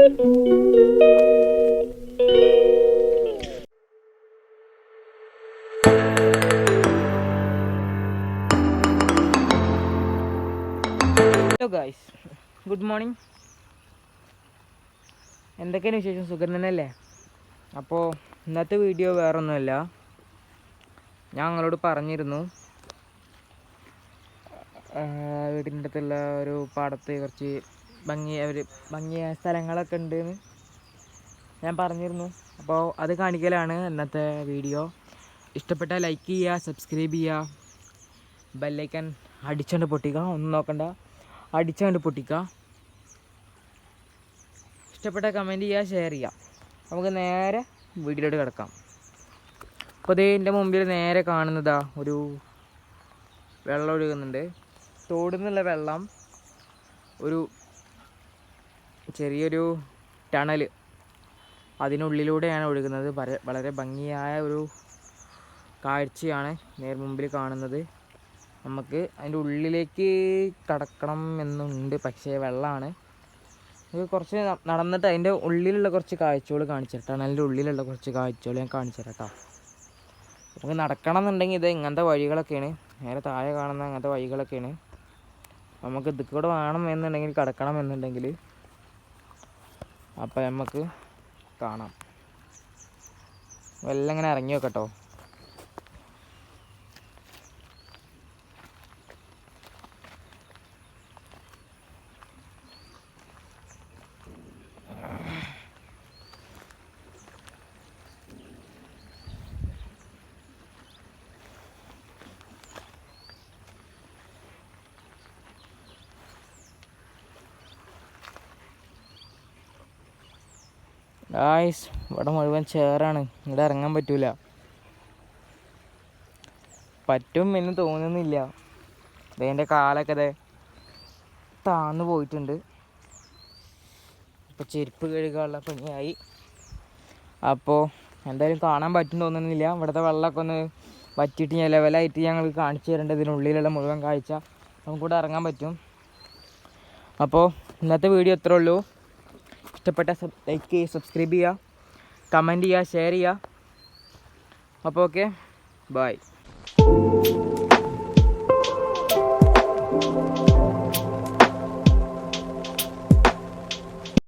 Hello guys, good morning. എന്തൊക്കെയാണ് വിശേഷം? സുഖം തന്നെയല്ലേ? അപ്പോൾ ഇന്നത്തെ വീഡിയോ വേറൊന്നുമല്ല. ഞാൻ നിങ്ങളോട് പറഞ്ഞിരുന്നു വീടിൻ്റെ അടുത്തുള്ള ഒരു പാടത്ത് കുറച്ച് ഭംഗിയായ സ്ഥലങ്ങളൊക്കെ ഉണ്ടെന്ന് ഞാൻ പറഞ്ഞിരുന്നു. അപ്പോൾ അത് കാണിക്കലാണ് ഇന്നത്തെ വീഡിയോ. ഇഷ്ടപ്പെട്ടാൽ ലൈക്ക് ചെയ്യുക, സബ്സ്ക്രൈബ് ചെയ്യുക, ബെല്ലൈക്കൺ അടിച്ചുകൊണ്ട് പൊട്ടിക്കുക. ഒന്നും നോക്കണ്ട, അടിച്ചുകൊണ്ട് പൊട്ടിക്കുക. ഇഷ്ടപ്പെട്ട കമൻറ്റ് ചെയ്യുക, ഷെയർ ചെയ്യുക. നമുക്ക് നേരെ വീഡിയോയിലോട്ട് കിടക്കാം. അപ്പോൾ അതേ എൻ്റെ മുമ്പിൽ നേരെ കാണുന്നതാ ഒരു വെള്ളം ഒഴുകുന്നുണ്ട്. തോടിൽ നിന്നുള്ള വെള്ളം ഒരു ചെറിയൊരു ടണൽ, അതിനുള്ളിലൂടെയാണ് ഒഴുകുന്നത്. വളരെ ഭംഗിയായ ഒരു കാഴ്ചയാണ് മുമ്പിൽ കാണുന്നത്. നമുക്ക് അതിൻ്റെ ഉള്ളിലേക്ക് കടക്കണം എന്നുണ്ട്, പക്ഷേ വെള്ളമാണ്. ഇത് കുറച്ച് നടന്നിട്ട് അതിൻ്റെ ഉള്ളിലുള്ള കുറച്ച് കാഴ്ചകൾ കാണിച്ചു തരാം. ടണലിൻ്റെ ഉള്ളിലുള്ള കുറച്ച് കാഴ്ചകൾ ഞാൻ കാണിച്ചു തരാം കേട്ടോ. നമുക്ക് നടക്കണം എന്നുണ്ടെങ്കിൽ ഇത് ഇങ്ങനത്തെ വഴികളൊക്കെയാണ്, നേരെ താഴെ കാണുന്ന അങ്ങനത്തെ വഴികളൊക്കെയാണ്. നമുക്ക് ഇതുകൂടെ വേണം എന്നുണ്ടെങ്കിൽ, കടക്കണം എന്നുണ്ടെങ്കിൽ, അപ്പം നമുക്ക് കാണാം. എല്ലാം ഇങ്ങനെ ഇറങ്ങി വെക്കട്ടോ. ഗായ്സ്, ഇവിടെ മുഴുവൻ ചേറാണ്, ഇവിടെ ഇറങ്ങാൻ പറ്റൂല. പറ്റും എന്ന് തോന്നുന്നില്ല. ഇതിൻ്റെ കാലൊക്കെ അതെ താന്നു പോയിട്ടുണ്ട്. ഇപ്പോൾ ചെരുപ്പ് കഴുകാനുള്ള പണിയായി. അപ്പോൾ എന്തായാലും കാണാൻ പറ്റും തോന്നുന്നില്ല. ഇവിടുത്തെ വെള്ളമൊക്കെ ഒന്ന് വറ്റിയിട്ട് ഞാൻ ലെവലായിട്ട് ഞങ്ങൾ കാണിച്ചു തരേണ്ടത്. ഇതിനുള്ളിലുള്ള മുഴുവൻ കാഴ്ച നമുക്കിവിടെ ഇറങ്ങാൻ പറ്റും. അപ്പോൾ ഇന്നത്തെ വീഡിയോ ഇത്രേ ഉള്ളൂ. ഇഷ്ടപ്പെട്ട ലൈക്ക് ചെയ്യുക, സബ്സ്ക്രൈബ് ചെയ്യുക, കമൻറ്റ് ചെയ്യുക, ഷെയർ ചെയ്യുക. അപ്പോൾ ഓക്കെ, ബൈ.